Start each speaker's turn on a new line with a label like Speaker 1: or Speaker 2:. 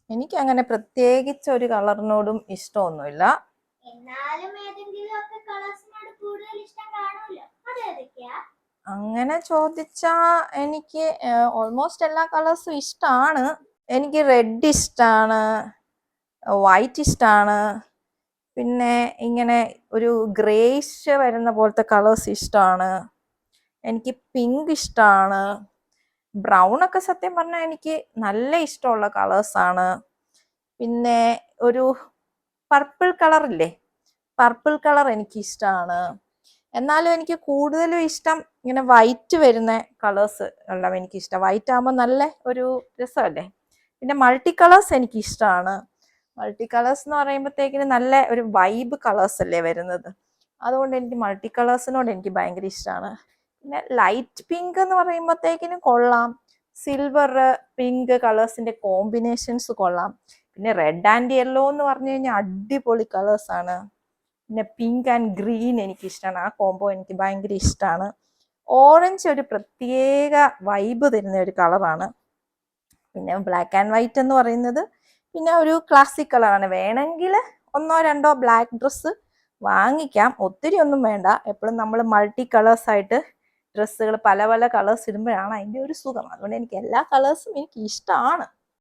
Speaker 1: എനിക്ക് അങ്ങനെ പ്രത്യേകിച്ച് ഒരു കളറിനോടും ഇഷ്ടമൊന്നുമില്ല. അങ്ങനെ ചോദിച്ചാ എനിക്ക് ഓൾമോസ്റ്റ് എല്ലാ കളേഴ്സും ഇഷ്ടമാണ്. എനിക്ക് റെഡ് ഇഷ്ടമാണ്, വൈറ്റ് ഇഷ്ടമാണ്, പിന്നെ ഇങ്ങനെ ഒരു ഗ്രേഷ് വരുന്ന പോലത്തെ കളേഴ്സ് ഇഷ്ടമാണ്. എനിക്ക് പിങ്ക് ഇഷ്ടമാണ്. ബ്രൗൺ ഒക്കെ സത്യം പറഞ്ഞാൽ എനിക്ക് നല്ല ഇഷ്ടമുള്ള കളേഴ്സാണ്. പിന്നെ ഒരു പർപ്പിൾ കളറില്ലേ, പർപ്പിൾ കളർ എനിക്ക് ഇഷ്ടമാണ്. എന്നാലും എനിക്ക് കൂടുതലും ഇഷ്ടം ഇങ്ങനെ വൈറ്റ് വരുന്ന കളേഴ്സ് എല്ലാം എനിക്കിഷ്ടം. വൈറ്റ് ആകുമ്പോൾ നല്ല ഒരു രസമല്ലേ. പിന്നെ മൾട്ടി കളേഴ്സ് എനിക്ക് ഇഷ്ടമാണ്. മൾട്ടി കളേഴ്സ് എന്ന് പറയുമ്പോഴത്തേക്കിന് നല്ല ഒരു വൈബ് കളേഴ്സ് അല്ലേ വരുന്നത്. അതുകൊണ്ട് എനിക്ക് മൾട്ടി കളേഴ്സിനോട് എനിക്ക് ഭയങ്കര ഇഷ്ടമാണ്. പിന്നെ ലൈറ്റ് പിങ്ക് എന്ന് പറയുമ്പോഴത്തേക്കിനും കൊള്ളാം. സിൽവർ പിങ്ക് കളേഴ്സിന്റെ കോമ്പിനേഷൻസ് കൊള്ളാം. പിന്നെ റെഡ് ആൻഡ് യെല്ലോ എന്ന് പറഞ്ഞു കഴിഞ്ഞാൽ അടിപൊളി കളേഴ്സാണ്. പിന്നെ പിങ്ക് ആൻഡ് ഗ്രീൻ എനിക്ക് ഇഷ്ടമാണ്. ആ കോംബോ എനിക്ക് ഭയങ്കര ഇഷ്ടമാണ്. ഓറഞ്ച് ഒരു പ്രത്യേക വൈബ് തരുന്ന ഒരു കളറാണ്. പിന്നെ ബ്ലാക്ക് ആൻഡ് വൈറ്റ് എന്ന് പറയുന്നത് പിന്നെ ഒരു ക്ലാസിക് കളറാണ്. വേണമെങ്കിൽ 1-2 ബ്ലാക്ക് ഡ്രസ്സ് വാങ്ങിക്കാം, ഒത്തിരി ഒന്നും വേണ്ട. എപ്പോഴും നമ്മൾ മൾട്ടി കളേഴ്സ് ആയിട്ട് ഡ്രസ്സുകൾ പല പല കളേഴ്സ് ഇടുമ്പോഴാണ് അതിൻ്റെ ഒരു സുഖം. അതുകൊണ്ട് എനിക്ക് എല്ലാ കളേഴ്സും എനിക്ക് ഇഷ്ടമാണ്.